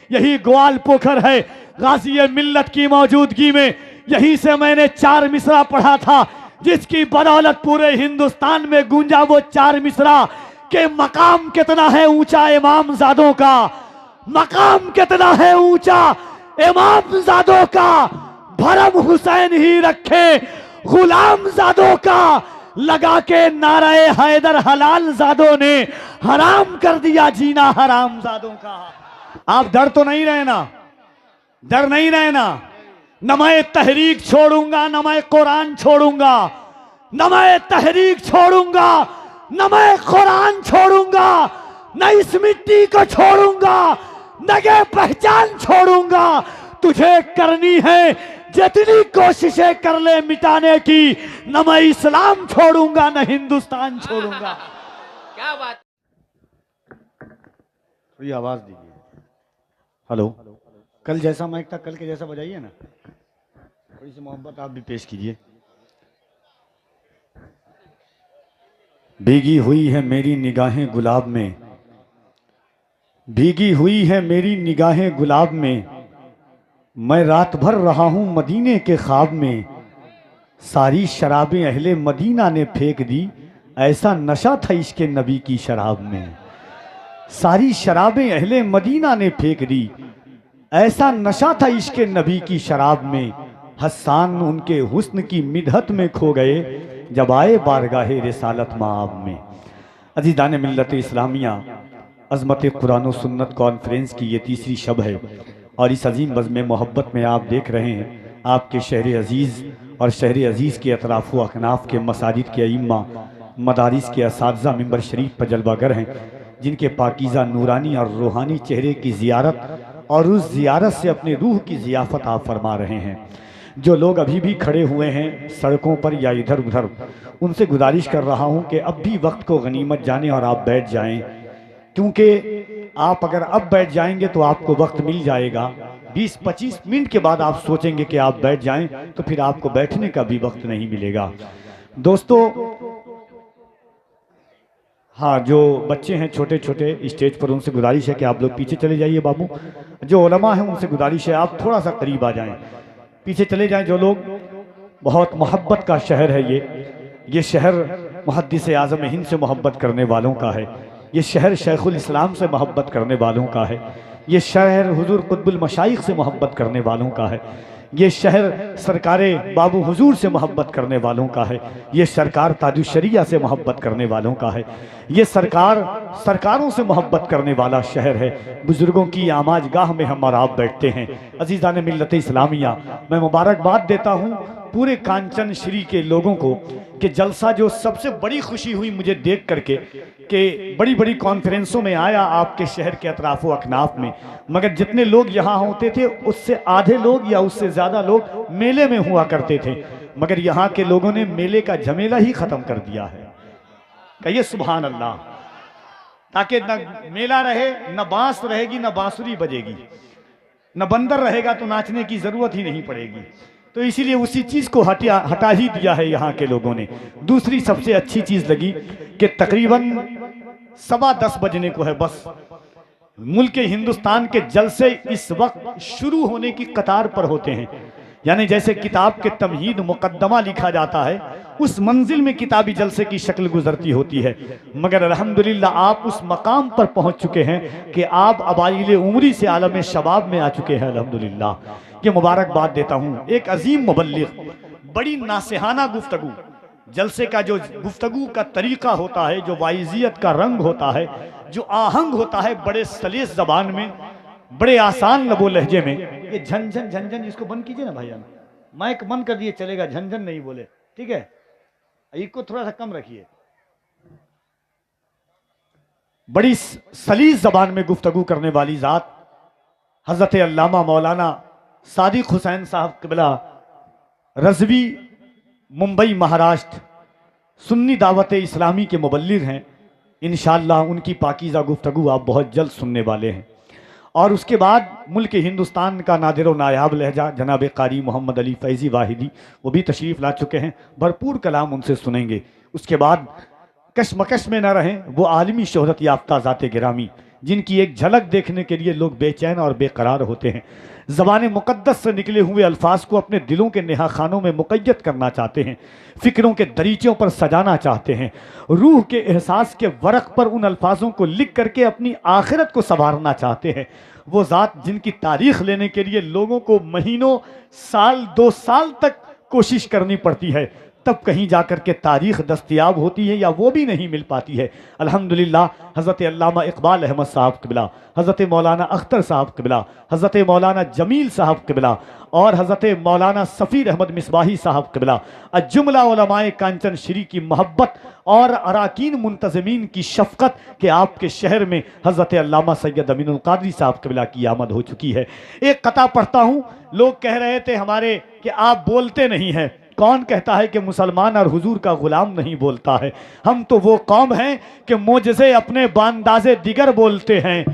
यही ग्वाल पोखर है गाज़ी मिल्लत की मौजूदगी में। यहीं से मैंने 4 मिसरा पढ़ा था, जिसकी बदौलत पूरे हिंदुस्तान में गूंजा वो 4 मिसरा के मकाम कितना है ऊंचा इमामजादों का, मकाम कितना है ऊंचा इमामजादों का। भरम हुसैन ही रखे गुलामजादों का, लगा के नारे हैदर हलाल जादों ने हराम कर दिया जीना हराम जादों का। आप डर तो नहीं रहना, डर नहीं रहना। न मैं तहरीक छोड़ूंगा, न मैं कुरान छोड़ूंगा, न मैं तहरीक छोड़ूंगा, न मैं कुरान छोड़ूंगा, न इस मिट्टी को छोड़ूंगा, न ये पहचान छोड़ूंगा। तुझे करनी है जितनी कोशिशें कर ले मिटाने की, न मैं इस्लाम छोड़ूंगा न हिंदुस्तान छोड़ूंगा। क्या बात। थोड़ी आवाज दीजिए। हेलो, कल जैसा माइक था कल के जैसा बजाइए ना, थोड़ी सी मोहब्बत आप भी पेश कीजिए। भीगी हुई है मेरी निगाहें गुलाब में, भीगी हुई है मेरी निगाहें गुलाब में, मैं रात भर रहा हूं मदीने के ख्वाब में। सारी शराबें अहले मदीना ने फेंक दी, ऐसा नशा था इसके नबी की शराब में। सारी शराबें अहले मदीना ने फेंक दी, ऐसा नशा था इसके नबी की शराब में। हस्सान उनके हुस्न की मिदहत में खो गए, जब आए बारगाहे रिसालत माब में। अज़ीज़ान मिल्लत इस्लामिया, अज़मत कुरान व सुन्नत कॉन्फ्रेंस की ये तीसरी शब है और इस अजीम बज़्म मोहब्बत में आप देख रहे हैं आपके शहर अजीज़ और शहर अजीज़ के अतराफ़ व अकनाफ़ के मसाजिद के अइम्मा, मदारिस के असातिज़ा मिंबर शरीफ पर जलवागर हैं, जिनके पाकीज़ा नूरानी और रूहानी चेहरे की ज़ियारत और उस ज़ियारत से अपने रूह की ज़ियाफ़त आप फरमा रहे हैं। जो लोग अभी भी खड़े हुए हैं सड़कों पर या इधर उधर, उनसे गुजारिश कर रहा हूं कि अब भी वक्त को गनीमत जाने और आप बैठ जाएं, क्योंकि आप अगर अब बैठ जाएंगे तो आपको वक्त मिल जाएगा। 20-25 मिनट के बाद आप सोचेंगे कि आप बैठ जाएं तो फिर आपको बैठने का भी वक्त नहीं मिलेगा। दोस्तों, हाँ, जो बच्चे हैं छोटे छोटे स्टेज पर, उनसे गुजारिश है कि आप लोग पीछे चले जाइए। बाबू, जो उलमा हैं उनसे गुजारिश है आप थोड़ा सा करीब आ जाएं, पीछे चले जाएं। जो लोग, बहुत मोहब्बत का शहर है ये शहर मुहद्दिस आज़म हिंद से मोहब्बत करने वालों का है, ये शहर शेखुल इस्लाम से मोहब्बत करने वालों का है, ये शहर हुजूर कुतुबुल मशाइख से मोहब्बत करने वालों का है, ये शहर सरकारे बाबू हुजूर से मोहब्बत करने वालों का है, ये सरकार ताजुशरिया से मोहब्बत करने वालों का है, ये सरकारों से मोहब्बत करने वाला शहर है। बुजुर्गों की आमाज गाह में हम और आप बैठते हैं। अजीज़ान मिल्लत इस्लामिया, मैं मुबारकबाद देता हूँ पूरे कांचन श्री के लोगों को कि जलसा जो सबसे बड़ी खुशी हुई मुझे देख करके कि बड़ी बड़ी कॉन्फ्रेंसों में आया आपके शहर के अतराफ़ व अकनाफ में, मगर जितने लोग यहाँ होते थे उससे आधे लोग या उससे ज़्यादा लोग मेले में हुआ करते थे, मगर यहाँ के लोगों ने मेले का झमेला ही ख़त्म कर दिया है। कहिए सुभान अल्लाह। ताकि न मेला रहे, न बांस रहेगी, न बांसुरी बजेगी, न बंदर रहेगा तो नाचने की ज़रूरत ही नहीं पड़ेगी। तो इसीलिए उसी चीज़ को हटा ही दिया है यहाँ के लोगों ने। दूसरी सबसे अच्छी चीज़ लगी कि तकरीबन 10:15 बजने को है, बस मुल्क हिंदुस्तान के जलसे इस वक्त शुरू होने की कतार पर होते हैं। यानी जैसे किताब के तमहीद मुकद्दमा लिखा जाता है, उस मंजिल में किताबी जलसे की शक्ल गुजरती होती है। मगर अल्हम्दुलिल्लाह आप उस मकाम पर पहुंच चुके हैं कि आप अबाइल उम्री से आलम शबाब में आ चुके हैं। अल्हम्दुलिल्लाह, ये मुबारकबाद देता हूँ। एक अजीम मुबल्लिग, बड़ी नासिहाना गुफ्तगू, जलसे का जो गुफ्तगू का तरीका होता है, जो वाइजियत का रंग होता है, जो आहंग होता है, बड़े सलीस जबान में, बड़े आसान लबो लहजे में। ये झंझन झंझन इसको बंद कीजिए ना भाईजान, माइक बंद कर दिए चलेगा, झंझन नहीं बोले, ठीक है? इसको थोड़ा सा कम रखिए। बड़ी सलीस जबान में गुफ्तगू करने वाली जात हजरत अल्लामा मौलाना सादिक हुसैन साहब क़िबला रज़वी, मुंबई महाराष्ट्र, सुन्नी दावत इस्लामी के मुबल्लिग हैं। इंशाअल्लाह उनकी पाकीज़ा गुफ्तगू आप बहुत जल्द सुनने वाले हैं। और उसके बाद मुल्क हिंदुस्तान का नादिर व नायाब लहजा जनाब कारी मोहम्मद अली फैज़ी वाहिदी, वो भी तशरीफ़ ला चुके हैं, भरपूर कलाम उनसे सुनेंगे। उसके बाद कशमकश में न रहें, वो आलमी शोहरत याफ्ता ज़ाते गिरामी जिनकी एक झलक देखने के लिए लोग बेचैन और बेकरार होते हैं, ज़बान मुक़द्दस से निकले हुए अल्फाज को अपने दिलों के नेहा खानों में मुक़य्यद करना चाहते हैं, फ़िक्रों के दरीचों पर सजाना चाहते हैं, रूह के एहसास के वरक़ पर उन अल्फाजों को लिख करके अपनी आखिरत को संवारना चाहते हैं। वो ज़ात जिनकी तारीख़ लेने के लिए लोगों को महीनों, साल, 2 साल तक कोशिश करनी पड़ती है, तब कहीं जाकर के तारीख़ दस्तयाब होती है, या वो भी नहीं मिल पाती है। अल्हम्दुलिल्लाह हज़रत अल्लामा इक़बाल अहमद साहब क़िबला, हज़रत मौलाना अख्तर साहब क़िबला, हज़रत मौलाना जमील साहब क़िबला और हज़रत मौलाना सफ़ीर अहमद मिसबाही साहब क़िबला अज्जुमला उलमाए कांचन श्री की मोहब्बत और अराकीन मुंतज़मीन की शफ़क़त के आपके शहर में हज़रत अल्लामा सैयद अमीनुल क़ादरी साहब क़िबला की आमद हो चुकी है। एक कता पढ़ता हूँ, लोग कह रहे थे हमारे कि आप बोलते नहीं हैं। कौन कहता है कि मुसलमान और हुजूर का गुलाम नहीं बोलता है? हम तो वो कौम हैं कि मोजज़े अपने बांदाज़े दिगर बोलते हैं,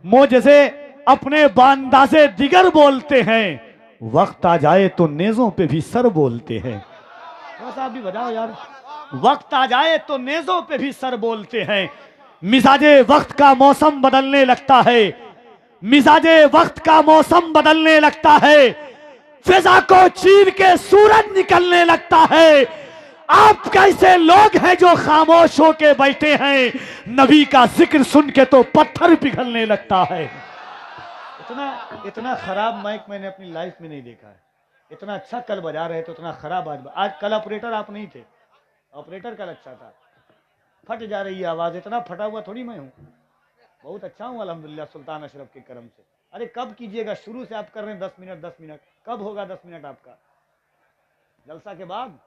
मोजज़े अपने बांदाज़े दिगर बोलते हैं, वक्त आ जाए तो नेज़ों पे भी सर बोलते हैं। आप भी बताओ यार, वक्त आ जाए तो नेज़ों पे भी सर बोलते हैं। मिजाजे वक्त का मौसम बदलने लगता है, मिजाजे वक्त का मौसम बदलने लगता है, फिजा को चीर के सूरज निकलने लगता है। आप कैसे लोग हैं जो खामोश होके बैठे हैं, नबी का जिक्र सुन के तो पत्थर पिघलने लगता है। इतना खराब माइक मैंने अपनी लाइफ में नहीं देखा है। इतना अच्छा कल बजा रहे थे, उतना खराब आज कल ऑपरेटर आप नहीं थे, ऑपरेटर कल अच्छा था। फट जा रही है आवाज, इतना फटा हुआ थोड़ी मैं हूँ, बहुत अच्छा हूँ अल्हम्दुलिल्लाह सुल्तान अशरफ के करम से। अरे कब कीजिएगा, शुरू से आप कर रहे हैं 10 मिनट 10 मिनट, कब होगा 10 मिनट आपका? जलसा के बाद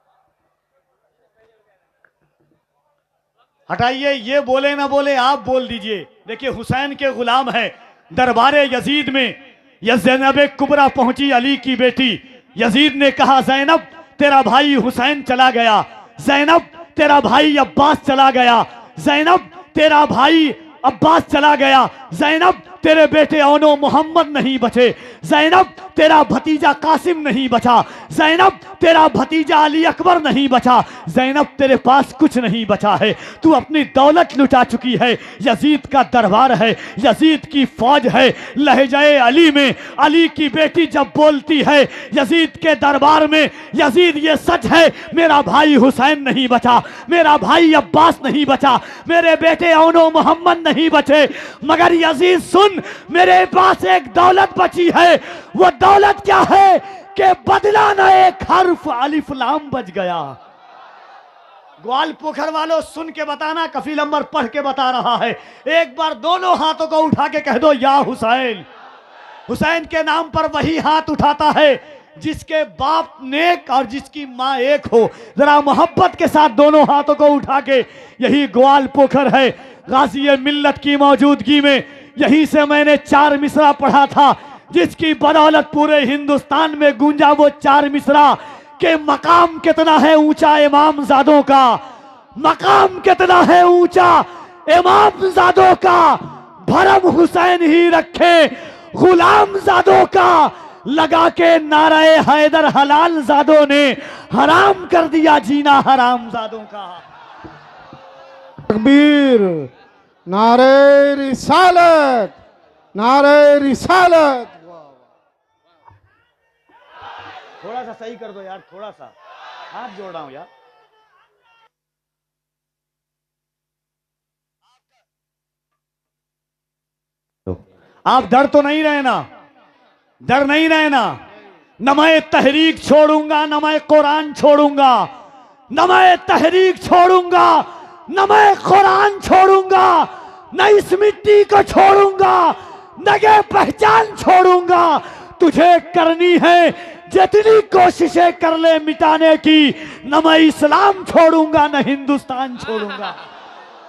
हटाइए, ये बोले ना बोले आप बोल दीजिए। देखिए हुसैन के गुलाम है, दरबारे यजीद में ज़ैनब कुबरा पहुंची अली की बेटी। यजीद ने कहा ज़ैनब तेरा भाई हुसैन चला गया, ज़ैनब तेरा भाई अब्बास चला गया, ज़ैनब तेरा भाई अब्बास चला गया, ज़ैनब तेरे बेटे औनो मोहम्मद नहीं बचे, ज़ैनब तेरा भतीजा कासिम नहीं बचा, ज़ैनब तेरा भतीजा अली अकबर नहीं बचा, ज़ैनब तेरे पास कुछ नहीं बचा है, तू अपनी दौलत लुटा चुकी है। यजीद का दरबार है, यजीद की फौज है, लहजाए अली में अली की बेटी जब बोलती है यजीद के दरबार में, यजीद ये सच है मेरा भाई हुसैन नहीं बचा, मेरा भाई अब्बास नहीं बचा, मेरे बेटे औनो मोहम्मद नहीं बचे, मगर यजीद सुन मेरे पास एक दौलत बची है। वो दौलत क्या है कि बदला ना एक हर्फ अलिफ लाम बच गया। ग्वाल पोखर वालों सुन के बताना, कफील अम्बर पढ़ के बता रहा है। एक बार दोनों हाथों को उठा के कह दो या हुसैन। हुसैन के नाम पर वही हाथ उठाता है जिसके बाप नेक और जिसकी माँ एक हो। जरा मोहब्बत के साथ दोनों हाथों को उठा के, यही ग्वाल पोखर है, गाजी मिल्लत की मौजूदगी में यहीं से मैंने 4 मिसरा पढ़ा था, जिसकी बदौलत पूरे हिंदुस्तान में गूंजा वो 4 मिसरा के मकाम कितना है ऊंचा इमाम ज़ादों का, मकाम कितना है ऊंचा इमाम ज़ादों का, भरम हुसैन ही रखे गुलाम ज़ादों का, लगा के नाराए हैदर हलाल ज़ादों ने हराम कर दिया जीना हराम ज़ादों का। तकबीर, नारे रिसालत, नारे रिसालत। थोड़ा सा सही कर दो यार, थोड़ा सा हाथ जोड़ रहा हूं यार। आप डर तो नहीं रहे ना, डर नहीं रहे ना? न मैं तहरीक छोड़ूंगा, न मैं कुरान छोड़ूंगा, न मैं तहरीक छोड़ूंगा, न मैं कुरान छोड़ूंगा, न इस मिट्टी को छोड़ूंगा, न ये पहचान छोड़ूंगा। तुझे करनी है जितनी कोशिशें कर ले मिटाने की, न मैं इस्लाम छोड़ूंगा न हिंदुस्तान छोड़ूंगा।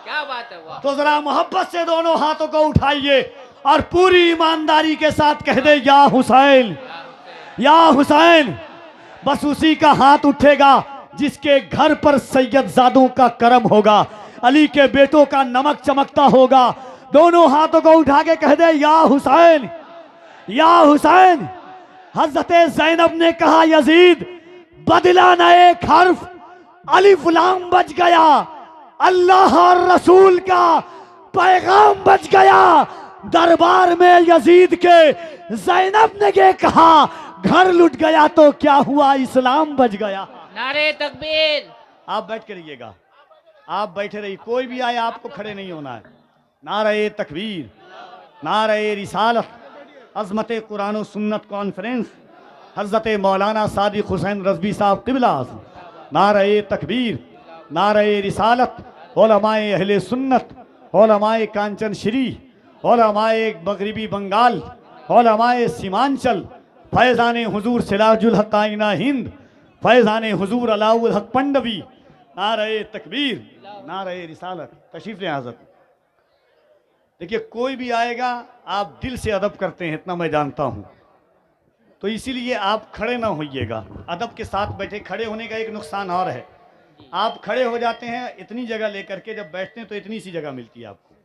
क्या बात है वाह। तो जरा मोहब्बत से दोनों हाथों को उठाइए और पूरी ईमानदारी के साथ कह दे या हुसैन, या हुसैन। बस उसी का हाथ उठेगा जिसके घर पर सैयदजादों का करम होगा, अली के बेटों का नमक चमकता होगा। दोनों हाथों को उठा के कह दे या हुसैन, या हुसैन। हजरत ज़ैनब ने कहा यजीद बदला न एक हर्फ अलिफ लाम बच गया, अल्लाह और रसूल का पैगाम बच गया दरबार में यजीद के। ज़ैनब ने ये कहा घर लुट गया तो क्या हुआ, इस्लाम बच गया। नारे तकबीर। आप बैठ के रहिएगा, आप बैठे रहिए, कोई भी आए आपको खड़े नहीं होना है। नारे तकबीर, नारे रिसालत, अज़मत कुरान और सुन्नत कॉन्फ्रेंस, हज़रत मौलाना सादिक हुसैन रज़वी साहब क़िबला। नारे तकबीर, नारे रिसालत, उलमाए अहले सुन्नत, उलमाए कांचन श्री, उलमाए मगरिबी बंगाल, उलमाए सीमांचल, फैज़ान हुजूर सिराजुल हक़ आइना हिंद, फैज़ान हुजूर अलाउल हक़ पंडवी। नारे तकबीर, नारे रिसालत। तशरीफ़ लें हज़रत। देखिए कोई भी आएगा आप दिल से अदब करते हैं, इतना मैं जानता हूँ, तो इसीलिए आप खड़े ना होइएगा, अदब के साथ बैठे। खड़े होने का एक नुकसान और है, आप खड़े हो जाते हैं इतनी जगह लेकर के, जब बैठते हैं तो इतनी सी जगह मिलती है आपको,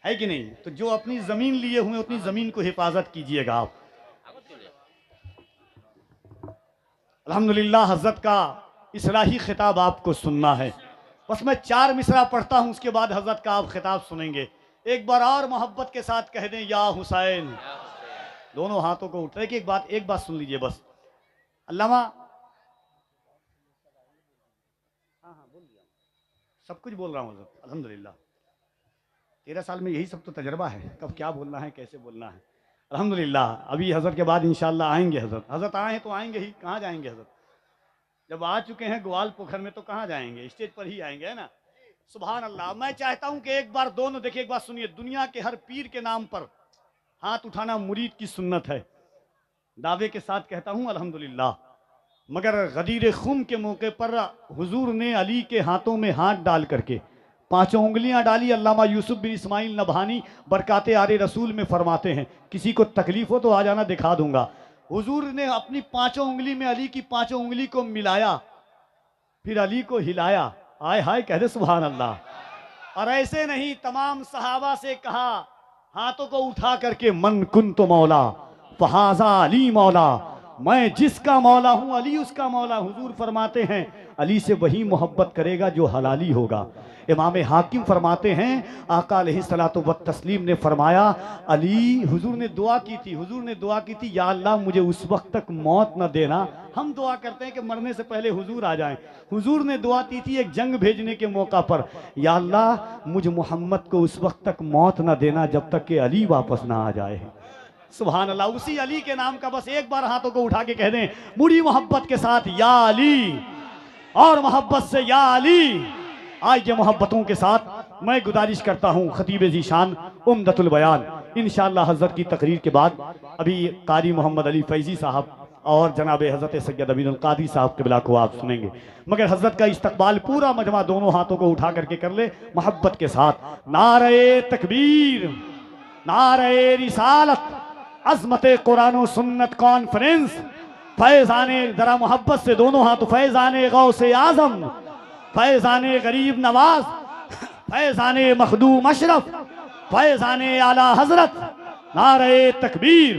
है कि नहीं। तो जो अपनी ज़मीन लिए हुए उतनी ज़मीन को हिफाजत कीजिएगा आप। अल्हम्दुलिल्लाह हज़रत का इस्लाही खिताब आपको सुनना है। बस मैं 4 मिसरा पढ़ता हूँ, उसके बाद हज़रत का आप खिताब सुनेंगे। एक बार और मोहब्बत के साथ कह दें या हुसैन। दोनों हाथों को उठाए कि एक बात सुन लीजिए बस। अल्लामा, हाँ बोल दिया, सब कुछ बोल रहा हूँ हज़रत। अल्हम्दुलिल्लाह 13 साल में यही सब तो तजर्बा है, कब क्या बोलना है कैसे बोलना है। अल्हम्दुलिल्लाह अभी हज़रत के बाद इंशाअल्लाह आएंगे हज़रत। हज़रत आए हैं तो आएंगे ही, कहाँ जाएंगे हज़रत। जब आ चुके हैं ग्वाल पोखर में तो कहाँ जाएंगे, स्टेज पर ही आएंगे, है ना। सुभान अल्लाह। मैं चाहता हूँ कि एक बार दोनों देखिए, एक बात सुनिए। दुनिया के हर पीर के नाम पर हाथ उठाना मुरीद की सुन्नत है, दावे के साथ कहता हूँ अल्हम्दुलिल्लाह। मगर गदीर खुम के मौके पर हुजूर ने अली के हाथों में हाथ डाल करके 5 उंगलियां डाली। अल्लामा यूसुफ बिन इस्माइल नबहानी बरकाते आरे रसूल में फरमाते हैं, किसी को तकलीफ हो तो आ जाना, दिखा दूंगा। हुजूर ने अपनी 5 उंगली में अली की 5 उंगली को मिलाया, फिर अली को हिलाया। आय हाय कह दे सुभान अल्लाह। और ऐसे नहीं, तमाम सहाबा से कहा हाथों को उठा करके, मन कुन तो मौला फहाजा अली मौला, मैं जिसका मौला हूं अली उसका मौला। हुजूर फरमाते हैं अली से वही मोहब्बत करेगा जो हलाली होगा। इमाम हाकिम फरमाते हैं आका अलैहिस्सलातु व तस्लीम ने फरमाया, अली, हुजूर ने दुआ की थी, हुजूर ने दुआ की थी, या अल्लाह मुझे उस वक्त तक मौत न देना। हम दुआ करते हैं कि मरने से पहले हुजूर आ जाएं। हुजूर ने दुआ की थी एक जंग भेजने के मौका पर, या अल्लाह मुझ मोहम्मद को उस वक्त तक मौत न देना जब तक कि अली वापस ना आ जाए। सुभान अल्लाह। उसी अली के नाम का बस एक बार हाथों को उठा के कह दें बड़ी मोहब्बत के साथ, या अली, और मोहब्बत से या अली। आज ये मोहब्बतों के साथ मैं गुजारिश करता हूँ खतीब ज़ीशान उम्दतुल बयान, इंशाअल्लाह हज़रत की तकरीर के बाद अभी कारी मोहम्मद अली फैज़ी साहब और जनाब हज़रत सैयद अमीनुल क़ादी साहब क़िबला को आप सुनेंगे। मगर हज़रत का इस्तकबाल पूरा मजमा दोनों हाथों को उठा करके कर ले मोहब्बत के साथ। नारे तकबीर, नारे रिसालत, अज़मत कुरान और सुन्नत कॉन्फ्रेंस, फैज़ाने, जरा मोहब्बत से दोनों हाथ, फैज़ाने गौसे आज़म, फैज़ाने गरीब नवाज, फैज़ाने मखदूम अशरफ, फैज़ाने आला हजरत। नारे तकबीर,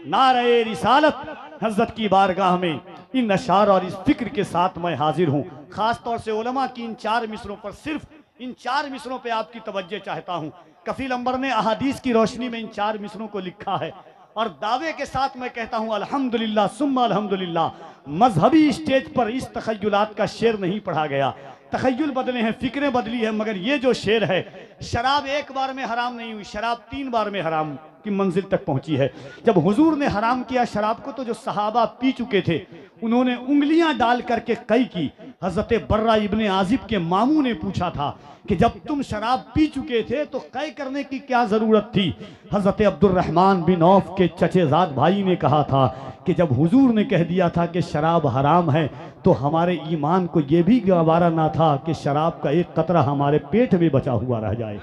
नारे रिसालत। हजरत की बारगाह में इन अशार और इस फिक्र के साथ मैं हाजिर हूँ। खास तौर से उलमा की इन 4 मिसरों पर, सिर्फ इन 4 मिसरों पे आपकी तवज्जो चाहता हूँ। कफील अंबर ने अहादीस की रोशनी में इन 4 मिसरों को लिखा है और दावे के साथ मैं कहता हूँ अल्हम्दुलिल्लाह सुम्मा अल्हम्दुलिल्लाह, मजहबी स्टेज पर इस तखय्युलात का शेर नहीं पढ़ा गया। तखय्युल बदले हैं, फिक्रें बदली हैं, मगर ये जो शेर है, शराब एक बार में हराम नहीं हुई, शराब 3 बार में हराम की मंजिल तक पहुंची है। जब हुजूर ने हराम किया शराब को तो जो सहाबा पी चुके थे उन्होंने उंगलियां डाल करके कई की। हजरत बर्रा इब्ने आजिब के मामू ने पूछा था कि जब तुम शराब पी चुके थे तो कै करने की क्या जरूरत थी। हजरत अब्दुर्रहमान बिन औफ के चचेजाद भाई ने कहा था कि जब हुजूर ने कह दिया था कि शराब हराम है तो हमारे ईमान को यह भी गवारा ना था कि शराब का एक कतरा हमारे पेट में बचा हुआ रह जाए।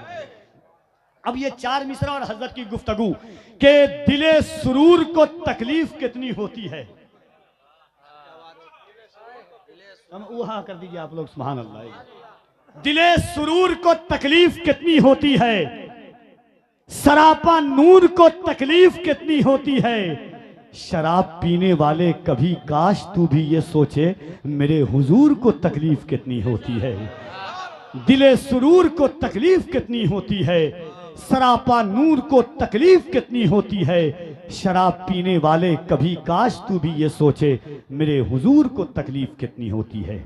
अब ये 4 मिसरा और हजरत की गुफ्तगू के दिले सुरूर को तकलीफ कितनी होती है। वहां कर दीजिए आप लोग, सुभान अल्लाह। दिले सुरूर को तकलीफ कितनी होती है, सरापा नूर को तकलीफ कितनी होती है। शराब पीने वाले कभी काश तू भी ये सोचे मेरे हुजूर को तकलीफ कितनी होती है। दिले सुरूर को तकलीफ कितनी होती है, सरापा नूर को तकलीफ कितनी होती है। शराब पीने वाले कभी काश तू भी ये सोचे, मेरे हुजूर को तकलीफ कितनी होती है।